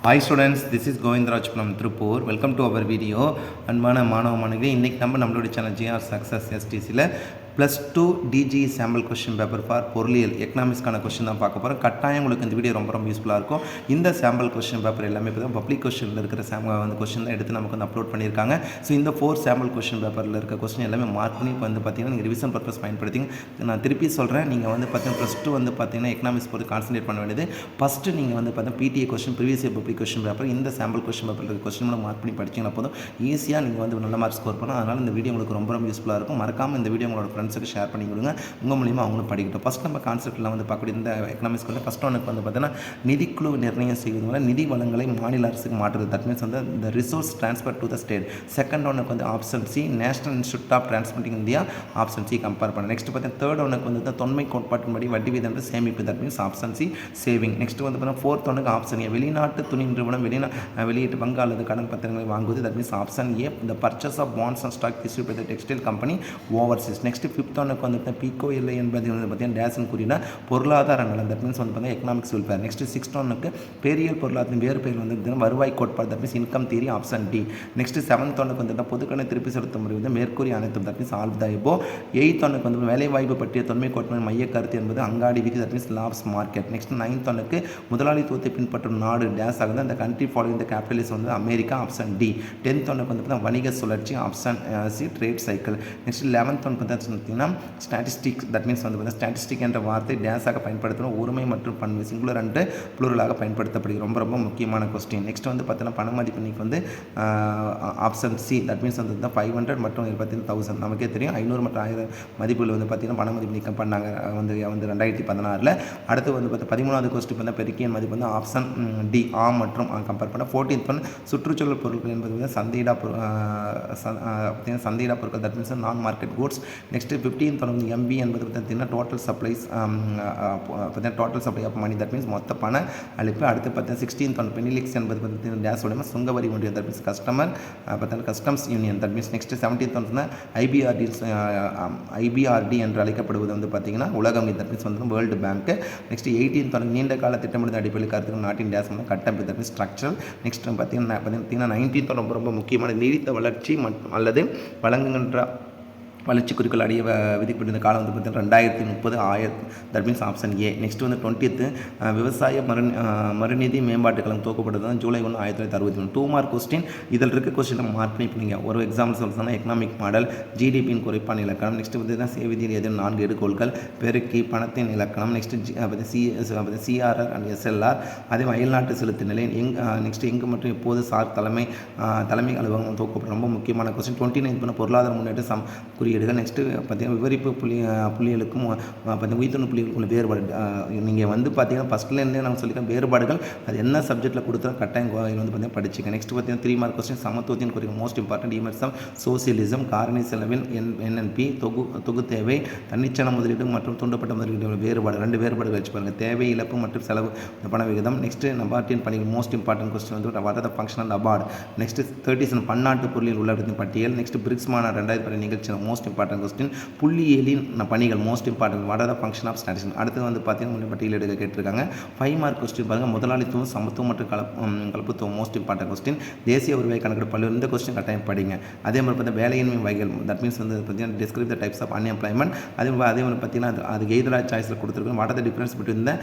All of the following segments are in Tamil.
Hi students, this is Govindraj from Tripur. Welcome to our video. அன்பான மாணவ மாணவிகளே, இன்னைக்கு நம்மளோட channel GR Success STCல +2 DGE sample question paper for பொருளியல் எக்கனாமிக்ஸ்க்கான கொஸ்டின் தான் பார்க்க போகிறோம். கட்டாயம் உங்களுக்கு இந்த வீடியோ ரொம்ப யூஸ்ஃபுல்லாக இருக்கும். இந்த சாம்பிள் கொஸ்டின் பேப்பர் எல்லாமே இப்போ பப்ளிக் கொஸ்டினில் இருக்கிற கொஸ்டின் தான் எடுத்து நமக்கு வந்து அப்லோட் பண்ணியிருக்காங்க. ஸோ இந்த 4 சாம்பிள் கொஸ்டின் பேப்பரில் இருக்க கொஸ்டின் எல்லாமே மார்க் பண்ணி இப்போ வந்து பார்த்தீங்கன்னா நீங்கள் ரிவிஷன் பர்பஸ் பயன்படுத்திங்க. நான் திருப்பி சொல்கிறேன், நீங்கள் வந்து பார்த்தீங்கன்னா +2 வந்து பார்த்தீங்கன்னா எக்கனாமிக்ஸ் பொறுத்து கான்சன்ட்ரேட் பண்ண வேண்டியது. ஃபஸ்ட்டு நீங்கள் வந்து பார்த்தீங்கன்னா PTA question, previous year public question paper, இந்த சாம்பிள் கொஸ்டின் பேப்பரில் இருக்க கொஸ்டின் மார்க் பண்ணி படிச்சிங்கன்னா போதும் ஈஸியாக நீங்கள் வந்து நல்ல மார்க் ஸ்கோர் பண்ணலாம். அதனால் இந்த வீடியோ உங்களுக்கு ரொம்ப யூஸ்ஃபுல்லாக இருக்கும். மறக்காமல் இந்த வீடியோ உங்களோட ஃப்ரெண்ட்ஸுக்கு ஷேர் பண்ணி கொடுங்க. உங்கள் மூலியமாக அவங்களும் படிக்கட்டும். ஃபஸ்ட் நம்ம கான்செப்ட்டில் வந்து பார்க்கக்கூடிய இந்த எக்கனாமிக்ஸ் வந்து ஃபஸ்ட் ஒன்றுக்கு வந்து பார்த்தீங்கன்னா நிதிக்குழு நிர்ணயம் செய்வது மூலம் நிதி வளங்களை மாநில அரசுக்கு மாற்றுறது. தட் மீன்ஸ் வந்து இந்த resource transfer to the state. Second ஒன்றுக்கு வந்து option C national institute of transporting India, option C compare பண்ண. நெக்ஸ்ட் பார்த்தீங்கன்னா தேர்ட் ஒன்றுக்கு வந்து தொன்மை கோட்பாட்டின்படி வட்டி வீதம் சேமிப்பு. That means option C saving. Next வந்து பார்த்தீங்கன்னா ஃபோர்த் ஒன்றுக்கு ஆப்ஷன் ஏ வெளிநாட்டு துணி நிறுவனம் வெளியீட்டு பங்கு அல்லது கடன் பத்திரங்களை வாங்குவது. That means option A the purchase of bonds and stock issued by the textile company overseas. Next fifth ஒன்றுக்கு வந்து பீகோ இல்லை என்பது வந்து பார்த்தீங்கன்னா டேஷன் கூறினா பொருளாதார நலன். தட் மீன்ஸ் வந்து பார்த்தீங்கன்னா எக்கனாமிக்ஸ் வெல்ஃபேர். நெக்ஸ்ட் சிக்ஸ்த் ஒன்றுக்கு பேரியல் பொருளாதாரத்தின் வேறு பேர் வந்து வருவாய் கோட்பாடு. That means income theory, option D. Next seventh ஒன்றுக்கு வந்து பொதுக்கணை திருப்பி செலுத்த முறை வந்து மேற்கூறிய அனைத்தும். That means all the above. Eighth ஒன்றுக்கு வந்து வேலைவாய்ப்பு பற்றிய தொன்மை கோட்பாடு மைய கருத்து என்பது அங்காடி விதி. That means lapse market. Next ninth ஒன்றுக்கு முதலாளித்துவத்தை பின்பற்றும் நாடு டேஸ் ஆகுது அந்த கண்ட்ரி ஃபாலோவிங் த கேபிட்டலிசம் வந்து அமெரிக்கா, ஆப்ஷன் டி. டென்த் ஒன்றுக்கு வந்து வணிக சுழற்சி, option C trade cycle. Next 11th ஒன்று பார்த்தீங்கன்னா ஸ்டாட்டிஸ்டிக்ஸ். தட் மீன்ஸ் வந்து ஸ்டாட்டிஸ்டிக் என்ற வார்த்தை டேஸாக பயன்படுத்தணும். ஒருமை மற்றும் பன்மை சிங்குலர் அண்டு ப்ளூரலாக பயன்படுத்தப்படுகிறது. ரொம்ப முக்கியமான கொஸ்டின். நெக்ஸ்ட் வந்து பார்த்தீங்கன்னா பண மதிப்பு வந்து ஆப்ஷன் சி. தட் மீன்ஸ் வந்து 500 மற்றும் 10,000. நமக்கே தெரியும் 500 மற்றும் 1000 மதிப்புகள் வந்து பார்த்தீங்கன்னா பண மதிப்பு நீக்கம் பண்ணாங்க வந்து 2016. அடுத்து வந்து பார்த்தா 13வது கொஸ்டின் பார்த்தா பெருக்கியன் மதிப்பு வந்து ஆப்ஷன் டி மற்றும் கம்பேர் பண்ண. 14th ஒன் சுற்றுச்சூழல் பொருட்கள் என்பது வந்து சந்தையிடா பொருட்கள். That means non market goods. Next 15th one வந்து MB என்பது பார்த்தீங்கன்னா total supplies total supply of money. That means மொத்த பண அளிப்பு. அடுத்து பார்த்தீங்கன்னா 16th ஒன் பெனிலிக்ஸ் என்பது பார்த்தீங்கன்னா டேஸ் உடைமை சுங்கவரி ஒன்றியம். தட் மீன்ஸ் பார்த்தீங்கன்னா customs union. That means next 17th one IBRD என்று அழைக்கப்படுவது வந்து பார்த்தீங்கன்னா உலகம். தட் மீன்ஸ் வந்து world bank. Next 18th one நீண்ட கால திட்டமிடுதல் அடிப்படையில் கருத்துக்கள் நாட்டின் டேஸ் வந்து கட்டமைப்பு. That means structural. நெக்ஸ்ட் பார்த்தீங்கன்னா 19th ரொம்ப முக்கியமான நீடித்த வளர்ச்சி அல்லது வழங்குகின்ற வளர்ச்சி குறிக்கோள் அடைய விதிக்கப்பட்ட காலம் வந்து பார்த்தீங்கன்னா 2030. That means option A. Next வந்து 20th விவசாய மறுநிதி மேம்பாட்டு கழகம் துவக்கப்பட்டது தான் ஜூலை 1, 1961. 2 mark question. இதில் இருக்க கொஸ்டின் மார்க் பண்ணி நீங்கள் ஒரு எக்ஸாம்பிள் சொல்லுன்னா எக்கனாமிக் மாடல், ஜிடிபியின் குறைப்பான இலக்கணம். நெக்ஸ்ட் வந்து தான் சேவிதியில் எதுவும் 4 எடுக்கோள்கள், பெருக்கி பணத்தின் இலக்கணம். Next CRR and SLR. அதே அயல்நாட்டு செலுத்து நிலை நெக்ஸ்ட் எங்கு மற்றும் எப்போது சார் தலைமை அலுவலகம் துவக்கப்பட்ட ரொம்ப முக்கியமான கொஸ்டின். 29th பொருளாதார முன்னேற்ற குறியீடுகள். நெக்ஸ்ட்டு பார்த்தீங்கன்னா விவரிப்பு புள்ளிகளுக்கும் பார்த்தீங்கன்னா உயிர்த்துணு புள்ளிகளுக்குள்ள வேறுபாடு. நீங்கள் வந்து பார்த்தீங்கன்னா ஃபஸ்ட்லேருந்தே நான் சொல்லியிருக்கேன் வேறுபாடுகள் அது என்ன சப்ஜெக்ட்டில் கொடுத்தா கட்டாயம் வந்து பார்த்தீங்கன்னா படிச்சுக்க. நெக்ஸ்ட் பார்த்தீங்கன்னா 3 மார்க் கொஸ்டின் சமத்துவத்தின் குறிக்கும் மோஸ்ட் இம்பார்ட்டன்ட் இமர்சம் சோசியலிசம், காரணி செலவில் NNP, தொகு தேவை, தன்னிச்சன முதலீடு மற்றும் தூண்டப்பட்ட முதலீடு வேறுபாடு. 2 வேறுபாடுகள் வச்சு பாருங்கள். தேவை இழப்பு மற்றும் செலவு பண விகிதம். நெக்ஸ்ட் நபார்ட்டின் பணிகள் மோஸ்ட் இம்பார்ட்டன்ட் கொஸ்டின் வந்து what are the functional award. Next 37 பன்னாட்டு பொருளியல் உள்ளடத்தின் பட்டியல். நெக்ஸ்ட் பிரிக்ஸ் மாநாடு 2010 நிகழ்ச்சி மோஸ்ட் இம்பார்ட்டன்ட் கொஸ்டின். புள்ளியியலின் பணிகள் most important what are the function of statistics. அடுத்து வந்து பார்த்தீங்கன்னா பட்டியல் எடுக்க கேட்டிருக்காங்க. 5 மார்க் கொஸ்டின் பாருங்கள். முதலாளித்துவம், சமத்துவம் மற்றும் கலப்புத்துவம் மோஸ்ட் இம்பார்ட்டன்ட் கொஸ்டின். தேசிய உரிமை கணக்கெடுப்பு பல்வேறு இந்த கொஸ்டின் கட்டாயம் படிங்க. அதே மாதிரி பார்த்தா வேலையின்மை வகைகள். தட் மீன்ஸ் வந்து பார்த்தீங்கன்னா describe the types of unemployment. அதே மாதிரி பார்த்தீங்கன்னா அது எய்தரா சாய்ஸில் கொடுத்துருக்கோம். What are the difference between the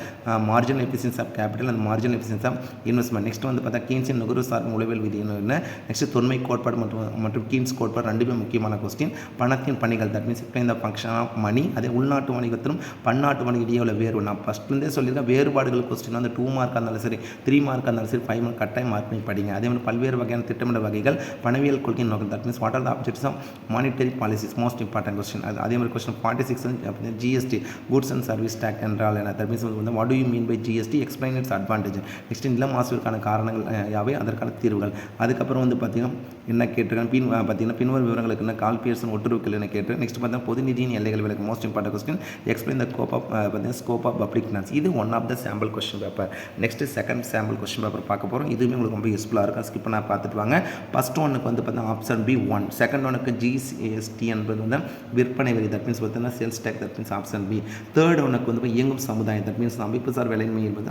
marginal efficiency of capital and marginal efficiency of investment. Next வந்து பார்த்தா கீன்ஸின் நுகர்வு சார் உளவியல் விதி என்ன. நெக்ஸ்ட் தொன்மை கோட்பாடு மற்றும் கீன்ஸ் கோட்பாடு 2 முக்கியமான கொஸ்டின். பணத்தின் பணிகள். That means explain the function of money. அதே உள்நாட்டு வணிகத்திலும் பன்னாட்டு வணிக இடையே உள்ள வேறுபாடு. நான் ஃபஸ்ட்லேருந்தே சொல்லியிருக்கேன் வேறுபாடுகள் கொஸ்டின் வந்து 2 மார்க்காக இருந்தாலும் சரி, 3 மார்க்காக இருந்தாலும் சரி, 5 மார்க் கட்டாயம் மார்க் பண்ணி படிங்க. அதே மாதிரி பல்வேறு வகையான திட்டமிட வகைகள், பணவியல் கொள்கை நோக்கம். That means what are the objects of monetary policies most important question. அதே மாதிரி question 46 GST goods and service tax என்றால் என்ன. தட் மீன்ஸ் வந்து what do you mean by GST, explain its advantage. Next நிலம் மாசுவதற்கான காரணங்கள் யாவை, அதற்கான தீர்வுகள். அதுக்கப்புறம் வந்து பார்த்தீங்கன்னா என்ன கேட்டிருக்காங்க பார்த்தீங்கன்னா பின்வரும் விவரங்களுக்கு என்ன கால் பியர்சன் ஒட்டுறவு கேள்வி கேட்டு நெக்ஸ்ட் பார்த்தீங்கன்னா பொது நிதியின் எல்லைகள் விளக்கு most important question explain the scope of public finance இது one of the sample question paper. Next second sample question paper பார்க்க போகிறோம். இதுவுமே உங்களுக்கு ரொம்ப யூஸ்ஃபுல்லாக இருக்கும். ஸ்கிப் பண்ண பார்த்துட்டு வாங்க. ஃபர்ஸ்ட் ஒன்னுக்கு வந்து பார்த்தீங்கன்னா ஆப்ஷன் பி 1, செகண்ட் ஒனுக்கு ஜிஎஸ்டி என்பது வந்து விற்பனை வரி, தட் மீன்ஸ் பார்த்தீங்கன்னா sales tax, that means option B. Third ஒனுக்கு வந்து இயங்கும் சமுதாயம், தட் மீன்ஸ் அமைப்புசார் வேலையின்மை என்பது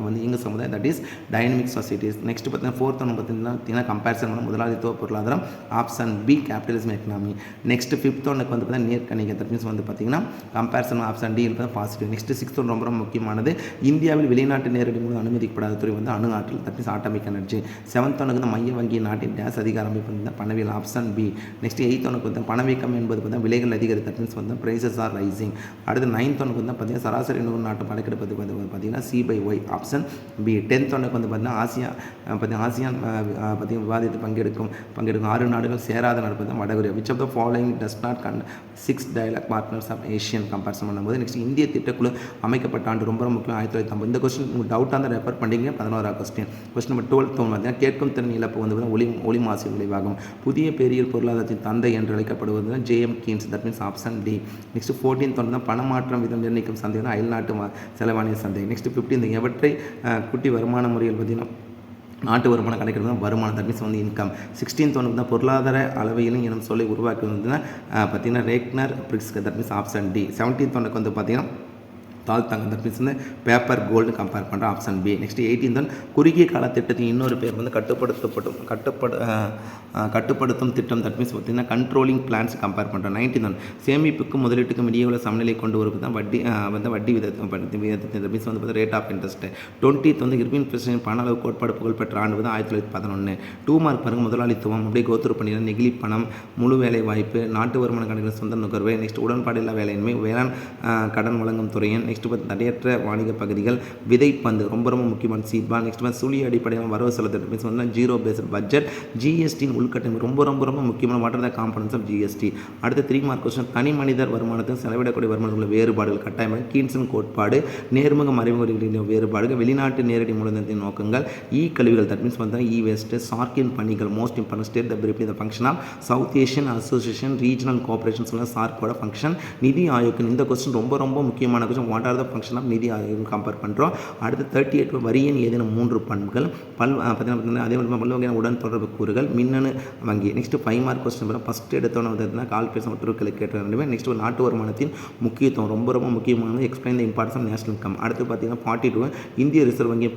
வந்து இயங்கும் சமுதாயம், that is dynamic societies. Next பார்த்தீங்கன்னா ஃபோர்த் ஒன்று பார்த்தீங்கன்னா கம்பேரிசன் பண்ண முதலாளித்துவ பொருளாதாரம், option B capitalism economy. Next fifth ஒனுக்கு வந்து பார்த்தீங்கன்னா நேர்கணிகை, தட் மீன்ஸ் வந்து பார்த்தீங்கன்னா கம்பேரிசன், ஆப்ஷன் டி என்பது பாசிட்டிவ். நெக்ஸ்ட் சிக்ஸ்த் ஒன்று ரொம்ப முக்கியமானது இந்தியாவில் வெளிநாட்டு நேரடி மூலம் அனுமதிக்கப்படாத துறை வந்து அணு ஆற்றல், that means atomic energy. Seventh ஒனுக்கு வந்து மைய வங்கி நாட்டின் டேஸ் அதிகார அமைப்பு வந்து பணவியல், ஆப்ஷன் பி. நெக்ஸ்ட் எயித் ஒனுக்கு வந்து பணவீக்கம் என்பது பார்த்தீங்கன்னா விலைகள் அதிகரித்து, தட் மீன்ஸ் வந்து பிரைசஸ் ஆர் ரைசிங். அடுத்து நைன்த் ஒனுக்கு வந்து பார்த்தீங்கன்னா சராசரி நூறு நாட்டு பணக்கெடுப்பது பார்த்தீங்கன்னா C/Y, ஆப்ஷன் பி. டென்த் ஒனுக்கு வந்து பார்த்தீங்கன்னா ஆசியான் பார்த்தீங்கன்னா விவாதத்தை பங்கெடுக்கும் 6 நாடுகள் சேராத நடப்பது வடகொரியா. Which of the following does not come 6 dialogue partners of ASEAN comparison பண்ணும்போது. நெக்ஸ்ட் இந்திய திட்டக்குழு அமைக்கப்பட்ட ஆண்டு ரொம்ப முக்கியம் 1950. இந்த கொஸ்டின் உங்களுக்கு டவுட்டாக இருந்தால் ரெஃபர் பண்ணிங்க. 11வது கொஸ்டின் நம்பர் 12 பார்த்தீங்கன்னா கேட்கும் திறன் இழப்பு வந்து ஒளி மாசு விளைவாகும். புதிய பேரியல் பொருளாதாரத்தின் தந்தை என்று அழைக்கப்படுவது J.M. Keynes, that means option D. Next 14 தான் பணமாற்றம் விதம் நிர்ணயிக்கும் சந்தை வந்து அயல்நாட்டு செலவாணிய சந்தை. நெக்ஸ்ட் 15 எவற்றை குட்டி வருமான முறையில் பார்த்தீங்கன்னா நாட்டு வருமானம் கிடைக்கிறது தான் வருமானம், தட் மீன்ஸ் வந்து இன்கம். 16th ஒன்று தான் பொருளாதார அளவையிலும் எனும் சொல்லி உருவாக்கி வந்து பார்த்தீங்கன்னா Ragnar Frisch, that means option D. 17th ஒன்றுக்கு வந்து பார்த்தீங்கன்னா தாழ்த்தாங்க, தட் மீன்ஸ் வந்து பேப்பர் கோல்டு கம்பேர் பண்ணுற ஆப்ஷன் பி. நெக்ஸ்ட் 18th தான் குறுகிய கால திட்டத்தின் இன்னொரு பேர் வந்து கட்டுப்படுத்தும் திட்டம், தட் மீன்ஸ் பார்த்தீங்கன்னா கண்ட்ரோலிங் பிளான்ஸ் கம்பேர் பண்ணுறோம். 19th ஒன் சேமிப்புக்கும் முதலீட்டுக்கும் இடையே உள்ள சமநிலை கொண்டு வருவது தான் வட்டி விதத்தை, தட் மீன்ஸ் வந்து ரேட் ஆஃப் இன்ட்ரெஸ்ட். 20th வந்து இர்வின் ஃபிஷரின் பண அளவு கோட்பாடு புகழ்பெற்ற ஆண்டு வந்து 1911. 2 மார்க் பாருங்க. முதலாளித்துவம் அப்படியே கோத்துரு பண்ணிடுற நெகிழி பணம், முழு வேலை வாய்ப்பு, நாட்டு வருமான கணக்கில் சொந்த நுகர்வு. நெக்ஸ்ட் உடன்பாடு இல்லா வேலையின்மை, வேளாண் கடன் வழங்கும் துறையின். நெக்ஸ்ட் பார்த்து தடையற்ற வாணிக பகுதிகள், விதைப்பந்து ரொம்ப ரொம்ப முக்கியமான சீபா. நெக்ஸ்ட் பார்த்து சுழி அடிப்படையான வரவு செலுத்தல், மீன்ஸ் வந்து ஜீரோ பேஸ்ட் பட்ஜெட். ஜிஎஸ்டியின் உள்கட்டமைப்பு ரொம்ப ரொம்ப ரொம்ப முக்கியமான what are the components of GST. அடுத்த 3 மார்க் கொஸ்டின் தனி மனிதர் வருமானத்தில் செலவிடக்கூடிய வருமானத்தில் வேறுபாடுகள் கட்டாயமாக கீன்ஸின் கோட்பாடு, நேர்முக மறைமுக வேறுபாடுகள், வெளிநாட்டு நேரடி மூலதனத்தின் நோக்கங்கள், கழிவுகள், தட் மீன்ஸ் வந்து வேஸ்ட், சார்க்கின் பணிகள் most important state the briefly the function of South Asian association regional cooperation சார்க்கோட ஃபங்க்ஷன். நிதி ஆயோக் இந்த கொஸ்டின் ரொம்ப ரொம்ப முக்கியமான question. What are the function of NITI Aayog compare பண்ணுறோம். அடுத்து 38 வரியின் ஏதேனும் 3 பண்புகள், பார்த்தீங்கன்னா அதே மாதிரி பல்வகையான உடன் தொடர்பு கூறுகள், மின்னணு வங்கி. நெக்ஸ்ட் 5 மார்க் கொஸ்டின் ஃபஸ்ட் எடுத்தோன்னு வந்து கால் பேசும் ஒற்றுக்களை கேட்டு. நெக்ஸ்ட் நாட்டு வருமானத்தின் முக்கியத்துவம் ரொம்ப ரொம்ப முக்கியமானது. Explain the importance of national income. அடுத்து பார்த்தீங்கன்னா 42 இந்திய ரிசர்வ் வங்கி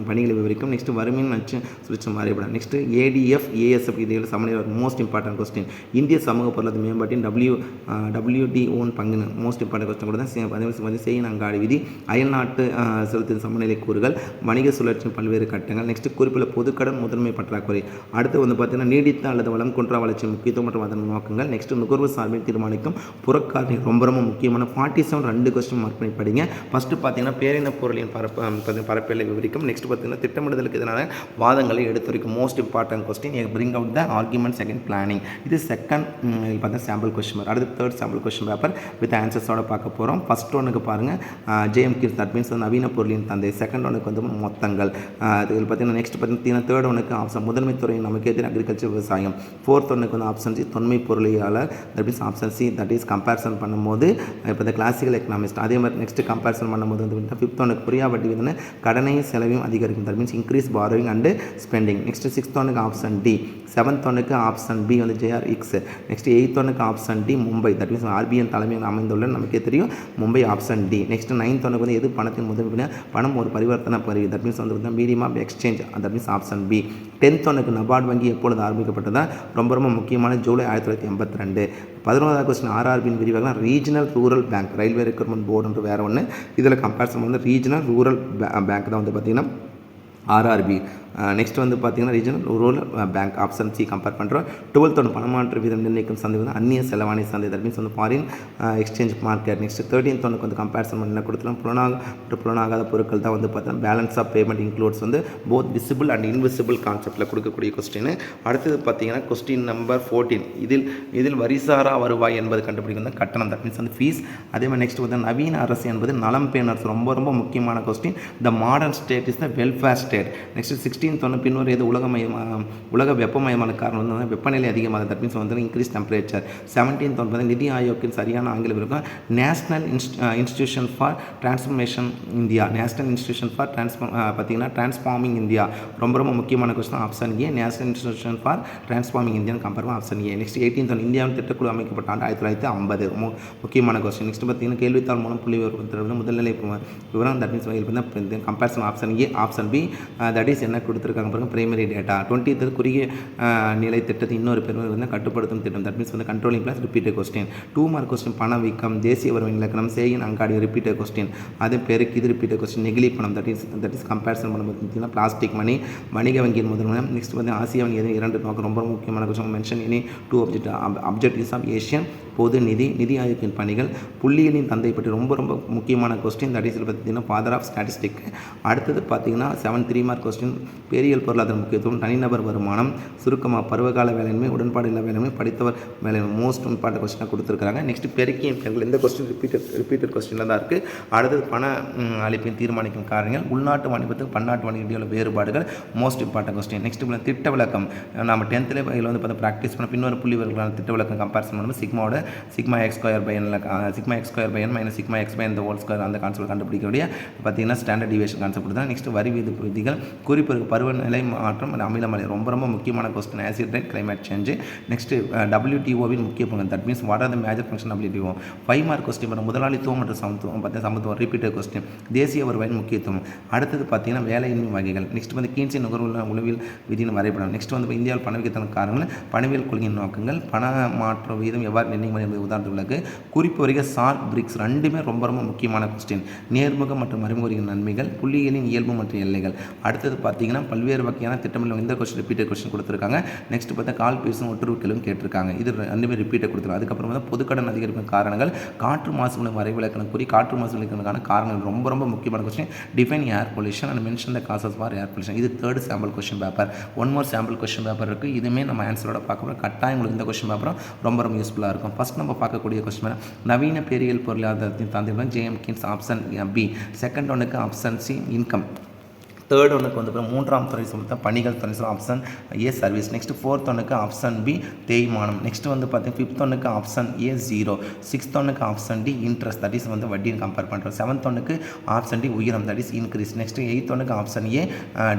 பணிகளை விவரிக்கும். நெக்ஸ்ட் வறுமையின் நச்சு சுழற்சி மாறிவிடும். நெக்ஸ்ட் ADF ASF இதில் சமநிலை மோஸ்ட் இம்பார்ட்டன்ட் கொஸ்டின். இந்திய சமூக பொருளாதார மேம்பாட்டின் WTO பங்கு மோஸ்ட் இம்பார்ட்டன்ட் கொஸ்டின் கூட தான். செய்யின் அங்காடி விதி, அயல்நாட்டு செலுத்தின் சமநிலை கூறுகள், வணிக சுழற்சியின் பல்வேறு கட்டங்கள். நெக்ஸ்ட் குறிப்பிட்ட பொதுக்கடன் முதன்மை பற்றாக்குறை. அடுத்து வந்து பார்த்தீங்கன்னா நீடித்த அல்லது வளம் குன்றா வளர்ச்சி முக்கியத்துவம் மற்றும் அதன் நோக்கங்கள். நெக்ஸ்ட் நுகர்வு சார்பில் தீர்மானிக்கும் புறக்காரணி ரொம்ப ரொம்ப முக்கியமான. 47 2 கொஸ்டின் மார்க் பண்ணி படிங்க. ஃபஸ்ட்டு பார்த்தீங்கன்னா பேரின பொருளின் பரப்பெல்லை விவரிக்கும். நெக்ஸ்ட் பார்த்தீங்கன்னா திட்டமிடுதலுக்கு எதிரான வாதங்களை எடுத்துரைக்கும் most important question. Bring out the argument against planning. இது செகண்ட் பார்த்தா சாம்பிள் கொஸ்டின் பேப்பர். அடுத்து third sample question paper with ஆன்சர்ஸோட பார்க்க போகிறோம். ஃபஸ்ட் ஒன்றுக்கு பாருங்கள் J.M. கீன்ஸ், தட் மீன்ஸ் நவீன பொருளின் தந்தை. செகண்ட் ஒனுக்கு வந்து மொத்தங்கள். இதில் பார்த்தீங்கன்னா நெக்ஸ்ட் பார்த்தீங்கன்னா தேர்ட் ஒனுக்கு ஆப்ஷன் முதன்மை துறை நமக்கு எதிராக அக்ரிகல்ச்சர் விவசாயம். ஃபோர்த் ஒனுக்கு வந்து ஆப்ஷன் சி தொன்மை பொருளியாளர், that means option C, that is comparison பண்ணும்போது இப்போ இந்த கிளாசிக்கல் எக்கனாமிஸ்ட். அதே மாதிரி நெக்ஸ்ட் கம்பேரிசன் பண்ணும்போது வந்து ஃபிஃப்த் ஒனுக்கு புரியா வட்டி வந்து கடனையும் செலவையும் அதிகரிக்கும், that means increase borrowing and spending. Next 6th ஒனுக்கு ஆப்ஷன் டி. 7th ஒனுக்கு ஆப்ஷன் பி வந்து JRX. நெக்ஸ்ட் 8th ஒனுக்கு option D Mumbai, that means RBI தலைமையில் அமைந்துள்ள நமக்கே தெரியும் Mumbai, option D. Next 9th ஒனுக்கு வந்து எது பணத்தின் முதல் பணம் ஒரு பரிவர்த்தனை கருவி, தட் மீன்ஸ் வந்து medium of exchange, that means option B. 10th ஒனுக்கு நபார்டு வங்கி எப்பொழுது ஆரம்பிக்கப்பட்டதா ரொம்ப ரொம்ப முக்கியமான ஜூலை 1982. 11வது கொஸ்டின் RRBயின் விரிவாக regional rural bank, railway recruitment போர்டுன்ற வேறு ஒன்று. இதில் கம்பேரிசன் வந்து ரீஜனல் ரூரல் பேங்க் தான் வந்து பார்த்திங்கன்னா RRB. நெக்ஸ்ட் வந்து பார்த்தீங்கன்னா regional rural bank, option C compare பண்ணுறோம். 12th ஒன்று பணமாற்று வீதம் நிர்ணயிக்கும் சந்தை வந்து அந்நிய செலவாணி சந்தை, தட் மீன்ஸ் வந்து foreign exchange market. Next 13th ஒனுக்கு வந்து கம்பேரிசன் பண்ணி என்ன கொடுத்துலாம் புலனாகாத பொருட்கள் தான் வந்து பார்த்தீங்கன்னா பேலன்ஸ் ஆஃப் பேமெண்ட் இன்க்ளூட்ஸ் வந்து போத் விசிபிள் அண்ட் இன்விசிபிள் கான்செப்ட்டில் கொடுக்கக்கூடிய கொஸ்டின். அடுத்தது பார்த்தீங்கன்னா கொஸ்டின் நம்பர் 14. இதில் வரிசாரா வருவாய் என்பது கண்டுபிடிக்கும் தான் கட்டணம், தட் மீன்ஸ் வந்து ஃபீஸ். அதே மாதிரி நெக்ஸ்ட் வந்து நவீன அரசு என்பது நலம் பேணர்ஸ் ரொம்ப ரொம்ப முக்கியமான question. The modern state is the welfare state. Next 16th ஒன்று பின்வரையது உலக வெப்பமயமான காரணம் வந்து வெப்பநிலை அதிகமாக, தட் மீன்ஸ் வந்து இன்க்ரீஸ் டெம்பரேச்சர். 17th ஒன்று வந்து நிதி ஆயோக்கின் சரியான ஆங்கிலம் இருக்கும் national institution for transformation India. National institution for பார்த்தீங்கன்னா டிரான்ஸ்ஃபார்மிங் இந்தியா. ரொம்ப ரொம்ப முக்கியமான question option A. National institution for transforming இந்தியான்னு compare option A. Next 18th ஒன்று இந்தியாவின் திட்டக்குழு அமைக்கப்பட்ட ஆண்டு 1950. முக்கியமான கொஸ்டின். நெக்ஸ்ட் பார்த்தீங்கன்னா கேள்வித்தாள் மூலம் புள்ளி விவரம் முதல்நிலை விவரம், that means comparison option A. Option B that is என்ன கொடுத்துருக்காங்க பாருங்க பிரைமரி டேட்டா. 20th குறுகிய நிலை திட்டத்தின் இன்னொரு பேர் வந்து கட்டுப்படுத்தும் திட்டம், தட் மீன்ஸ் வந்து controlling plus repeated question. 2 mark question பணவீக்கம், தேசிய வருவாய் இலக்கணம், சேயின் அங்காடி ரிப்பீட்டட் கொஸ்டின். அதே பேருக்கு இது ரிப்பீட்டட் கொஸ்டின். நெகிழி பணம், தட் இஸ் கம்பேரிசன் பண்ண பார்த்தீங்கன்னா பிளாஸ்டிக் மணி, வணிக வங்கியின் முதல்வன். நெக்ஸ்ட் வந்து ஆசியாவின் 2 நோக்கம் ரொம்ப முக்கியமான question. Mention any 2 objectives of ASEAN. பொது நிதி ஆயோக்கின் பணிகள். புள்ளியியலின் தந்தை பற்றி ரொம்ப ரொம்ப முக்கியமான கொஸ்டின், தட் இஸ் பார்த்தீங்கன்னா ஃபாதர் ஆஃப் ஸ்டாட்டிஸ்டிக். அடுத்தது பார்த்தீங்கன்னா 3 மார்க் கொஸ்டின் பெரியல் பொருளாதார முக்கியத்துவம், தனிநபர் வருமானம், சுருக்கமாக பருவகால வேலையின்மை, உடன்பாடு இல்லா வேலையின்மை, படித்தவர் வேலையின்மை. மோஸ்ட் இம்பார்ட்டன்ட் கொஸ்டினாக கொடுத்துருக்காங்க. நெக்ஸ்ட் பெருக்கியின் பெயர்கள். இந்த கொஸ்டின் ரிப்பீட்டட் கொஸ்டினில் தான் இருக்குது. அடுத்தது பண அளிப்பின் தீர்மானிக்கும் காரணங்கள், உள்நாட்டு வணிகத்துக்கு பன்னாட்டு வணிகத்தில் வேறுபாடுகள். Most important question. நெக்ஸ்ட் திட்ட விளக்கம். நம்ம 10th இதில் வந்து பார்த்து ப்ராக்டிஸ் பண்ண பின்னொரு புள்ளிவர்களான திட்ட விளக்கம் கம்பேரிசன் பண்ணும்போது sigma X square by N minus sigma X by N whole square அந்த கான்செப்ட் கண்டுபிடிக்கக்கூடிய பார்த்தீங்கன்னா ஸ்டாண்டர்ட் டிவியேஷன் கான்செப்ட் தான். நெக்ஸ்ட் வரி விதிகள், குறிப்பிற்கு பருவநிலை மாற்றம், அமிலமலை ரொம்ப ரொம்ப முக்கியமான question. Acid rain, climate change. Next WTOவின் முக்கிய பங்கு, that means what are the major function WTO. 5 mark question பண்ண முதலாளித்துவம் மற்றும் சமத்துவம் ரிப்பீட்டட் கொஸ்டின். தேசிய வருவாயின் முக்கியத்துவம். அடுத்தது பார்த்தீங்கன்னா வேலையின்மை வகைகள். நெக்ஸ்ட் வந்து கீன்சி நுகர்வு உளவியல் விதியின் வரைபடம். நெக்ஸ்ட் வந்து இந்தியாவில் பணவீக்கத்தின் காரணங்கள், பணவியல் கொள்கையின் நோக்கங்கள், பண மாற்ற வீதம் எவ்வாறு நிர்ணயம் என்பது உதாரணத்துக்கு. குறிப்பு வரிக சால்ட் பிரிக்ஸ் ரெண்டுமே ரொம்ப ரொம்ப முக்கியமான கொஸ்டின். நேர்முக மற்றும் மறைமுக நன்மைகள், புள்ளியியலின் இயல்பு மற்றும் எல்லைகள். அடுத்தது பார்த்தீங்கன்னா பல்வேறு வகையான திட்டமிடல். இந்த கொஸ்டின் ரிப்பீட்டட் கொஸ்டின் கொடுத்துருக்காங்க. நெக்ஸ்ட் பார்த்தா கால் பேசும் ஒட்டுறவு கேள்வி கேட்டிருக்காங்க. இது ரெண்டுமே ரிப்பீட்டட் கொடுத்துருக்காங்க. அதுக்கப்புறம் வந்து பொதுக்கடன் அதிகரிப்பின் காரணங்கள், காற்று மாசுகளை வரைவிலக்கணம் கூறி காற்று மாசுகளுக்கான காரணங்கள் ரொம்ப ரொம்ப முக்கியமான question. Define air pollution and mention the causes for air pollution. இது 3rd sample question paper. 1 more sample question paper இருக்குது. இதுவுமே நம்ம ஆன்சரோட பார்க்கணும். கட்டாயம் உங்களுக்கு இந்த கொஸ்டின் பேப்பரும் ரொம்ப ரொம்ப யூஸ்ஃபுல்லாக இருக்கும். ஃபஸ்ட் நம்ம பார்க்கக்கூடிய கொஸ்டின் நவீன பேரியல் பொருளாதாரத்தின் தந்தை ஜேஎம் கின்ஸ் ஆப்ஷன் பி. செகண்ட் ஒன்றுக்கு ஆப்ஷன் சி இன்கம். தேர்ட் ஒன்றுக்கு வந்து 3ஆம் துறை சொல்லிட்டு பணிகள் துறை option A service. Next 4th ஒன்றுக்கு ஆப்ஷன் பி தேய்மானம். நெக்ஸ்ட் வந்து பார்த்தீங்கன்னா 5th ஒன்றுக்கு ஆப்ஷன் ஏ 0. 6th ஒன்றுக்கு option D interest, that is வந்து வட்டின்னு கம்பேர் பண்ணுறோம். 7th ஒன்றுக்கு ஆப்ஷன் டி உயரம், that is increase. Next 8th ஒன்றுக்கு option A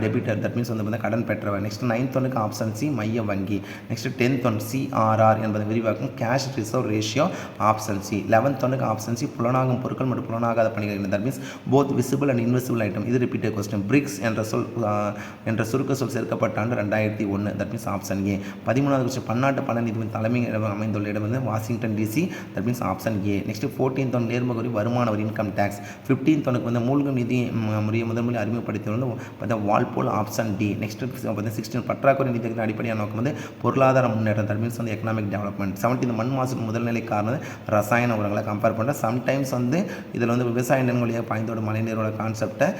debtor, that means வந்து கடன் பெற்றவர். நெக்ஸ்ட் 9th ஒன்றுக்கு ஆப்ஷன் சி மைய வங்கி. நெக்ஸ்ட் 10th ஒன் CRR என்பது விரிவாக்கும் cash reserve ratio option C. 11th ஒன்றுக்கு ஆப்ஷன் சி புலனாகும் பொருட்கள் மற்றும் புலனாகாத பணிகள், that means both visible and invisible item. இது ரிப்பீட்டட் கொஸ்டின். பிரிக்ஸ் என்ற சுருக்க சொல் சேர்க்கப்பட்ட ஆண்டு 2001, தட் மீன்ஸ் ஆப்ஷன் ஏ. 13வது கொஸ்டின் பன்னாட்டு பண நிதியின் தலைமை அமைந்துள்ள இடம் வந்து Washington DC, that means option A. Next 14th one நேர்முக வருமான வரி இன்கம் டேக்ஸ். 15th ஒனுக்கு வந்து மூழ்கும் நிதி முறையை முதன்முறை அறிமுகப்படுத்தி வந்து வால்போல் ஆப்ஷன் டி. நெக்ஸ்ட் 16 பற்றாக்குறை நிதியத்தின் அடிப்படையான நோக்கம் வந்து பொருளாதார முன்னேற்றம், தட் மீன்ஸ் வந்து எக்கனாமிக் டெவலப்மெண்ட். 17th மண் மாசு முதல்நிலை காரணம் ரசாயன உரங்களை கம்பேர் பண்ணுறேன். சம்டைம்ஸ் வந்து இதில் வந்து விவசாய நிலங்களுடைய பாய்ந்தோட மழைநீரோட கான்செப்டை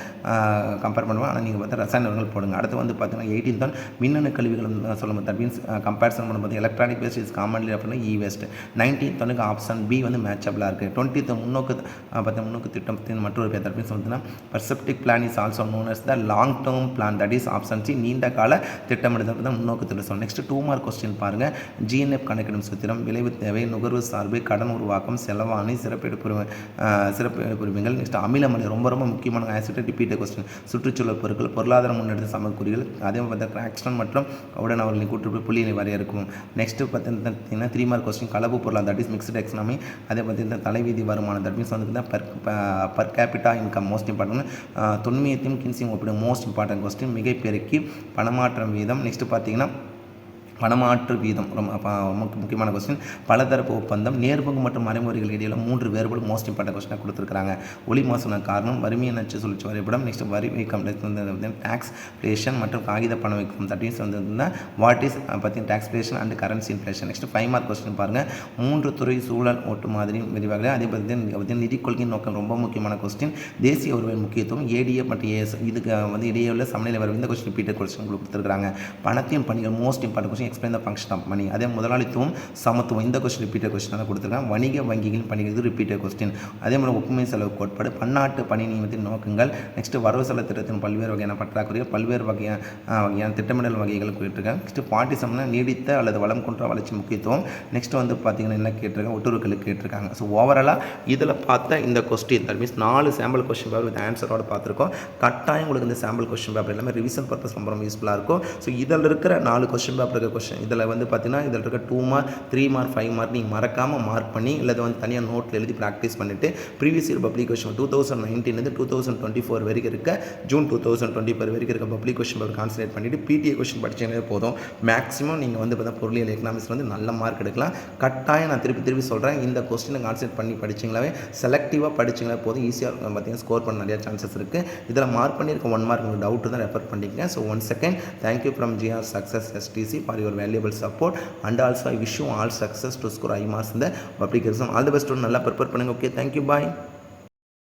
கம்பேர் பண்ணுவோம். ஆனால் நீங்கள் பார்த்து ரசாயன உரங்கள் போடுங்க. அடுத்து வந்து பார்த்தீங்கன்னா 18th ஒன் மின்னணு கழிவுகள் சொல்லும்போது, தட் மீன்ஸ் கம்பேரிசன் பண்ணும்போது எலக்ட்ரானிக் வேஸ்ட் இஸ் காமன்லி அப்படின்னா இ வேஸ்ட். 19th ஒன்றுக்கு ஆப்ஷன் பி வந்து மேட்சபிளாக இருக்குது. 20th முன்னோக்கு திட்டத்தின் மற்றொரு பேர், தட் மீன்ஸ் வந்து perspective plan is also known as the long term plan, that is option C நீண்ட கால திட்டமிடுதல் தான் முன்னோக்கு திட்டம். நெக்ஸ்ட் 2 மார்க் கொஸ்டின் பாருங்கள். GNF கணக்கிடும் சூத்திரம், விளைவு தேவை, நுகர்வு சார்பு, கடன் உருவாக்கம், செலவாணி, சிறப்பிடிப்புகள். நெக்ஸ்ட் அமிலமணி ரொம்ப ரொம்ப முக்கியமான ஆசிட் ரிப்பீட்டட் கொஸ்டின். சுற்றுச்சூழல் பொருட்கள், பொருளாதார முன்னெடுத்த சமக்குறிகள், அதே பார்த்தா ஆக்ஷன் மற்றும் உடன் அவர்களின் கூட்டுறவு புள்ளியை வரையறுக்கும். நெக்ஸ்ட் பார்த்தீங்கன்னா 3 மார்க் கொஸ்டின் கலப்பு பொருளாதாரம், தட் இஸ் மிக்ஸ்டு எக்கனாமி. அதே பார்த்தீங்கன்னா தலைவீதி வருமானம், தட் மீன்ஸ் வந்து per capita income most important. தொன்மியத்தையும் கின்சியும் ஒப்பிடும் மோஸ்ட் இம்பார்ட்டன்ட் கொஸ்டின். மிகைப்பெருக்கி, பணமாற்றம் வீதம். நெக்ஸ்ட் பார்த்தீங்கன்னா பணமாற்று வீதம் ரொம்ப முக்கியமான கொஸ்டின். பலதரப்பு ஒப்பந்தம், நேர்முகம் மற்றும் மறைமுறைகள் இடையில 3 வேறுபாடு மோஸ்ட் இம்பார்ட்டன்ட் கொஸ்டினாக கொடுத்துருக்காங்க. ஒளி மாசுன காரணம், வறுமையை நச்சு சுழற்சி வரைபடம். நெக்ஸ்ட் வரி வீக்கம், டாக்ஸ்லேஷன் மற்றும் காகித பண வீக்கம், தட் மீன்ஸ் வந்து வாட் இஸ் பார்த்தீங்கன்னா taxation and currency inflation. Next 5 mark question பாருங்கள். 3 துறை சூழல் ஓட்டு மாதிரி விரிவாக. அதே பார்த்தீங்கன்னா நிதி கொள்கையின் நோக்கம் ரொம்ப முக்கியமான கொஸ்டின். தேசிய வருவாய் முக்கியத்துவம், ADA மற்றும் AS இதுக்கு வந்து இடையே உள்ள சமநிலை வரும். இந்த கொஸ்டின் ரிப்பீட்டட் கொஸ்டின் கொடுத்துருக்காங்க. பணத்தின் பணிகள் most important question. Explain the function of money. அதே முதலாளித்துவம் சமத்துவம் இந்த கொஸ்டின் ரிப்பீட்டட் கொஸ்டின் தான் கொடுத்துருக்காங்க. வணிக வங்கிகளின் பணிகள் ரிப்பீட்டட் கொஸ்டின். அதே மாதிரி ஒப்புமை செலவு கோட்பாடு, பன்னாட்டு பணி நியமனத்தின் நோக்கங்கள், நெக்ஸ்ட் வரவு செலவு திட்டத்தின் பல்வேறு வகையான பற்றாக்குறைகள், பல்வேறு வகையான திட்டமிடல் வகைகள் கேட்டிருக்காங்க. நெக்ஸ்ட் பாட்டிசம்னா நீடித்த அல்லது வளம் கொன்ற வளர்ச்சி முக்கியத்துவம். நெக்ஸ்ட் வந்து பார்த்தீங்கன்னா என்ன கேட்டிருக்காங்க, ஒட்டுறுக்களுக்கு கேட்டிருக்காங்க. ஸோ ஓவராலாக இதில் பார்த்த இந்த question that means 4 sample question paper with ஆன்சரோட பார்த்துருக்கோம். கட்டாயம் உங்களுக்கு இந்த சாம்பிள் கொஸ்டின் பேப்பர் எல்லாமே ரிவிஷன் பர்பஸ் ரொம்ப யூஸ்ஃபுல்லாக இருக்கும். ஸோ இதில் இருக்கிற 4 கொஸ்டின் பேப்பர் இருக்க கொஸ்டின் இதில் வந்து பார்த்தீங்கன்னா இதில் இருக்க 2 மார்க் 3 மார்க் 5 மார்க் நீங்கள் மறக்காமல் மார்க் பண்ணி இல்லை வந்து தனியாக நோட்டில் எழுதி ப்ராக்டிஸ் பண்ணிவிட்டு ப்ரீவியஸ் இயர் பப்ளிக் கொஸ்டின் 2019 2024 வரைக்கும் இருக்க ஜூன் 2024 வரைக்கும் இருக்க பப்ளிக் கொஸ்டின் பேப்பர் கான்சன்ட்ரேட் பண்ணிவிட்டு பிடிஏ கொஸ்டின் படிச்சீங்களே போதும். மேக்ஸிமம் நீங்கள் வந்து பார்த்தா பொருளியல் எக்கனாமிக்ஸ் வந்து நல்ல மார்க் எடுக்கலாம். கட்டாயம் நான் திருப்பி சொல்கிறேன், இந்த கொஸ்டினை கான்சன்ட்ரேட் பண்ணி படிச்சிங்களாவே செலக்டிவாக படிச்சிங்களே போதும் ஈஸியாக பார்த்தீங்கன்னா ஸ்கோர் பண்ண நிறைய சான்சஸ் இருக்குது. இதில் மார்க் பண்ணியிருக்க 1 மார்க் உங்களுக்கு டவுட் தான் ரெஃபர் பண்ணிக்கங்க. So once second thank you from GR Success STC for your valuable support and also I wish you all success to score high marks in the public exam. All the best. நல்லா ப்ரிப்பேர் பண்ணுங்கள். ஓகே, தேங்க்யூ, பாய்.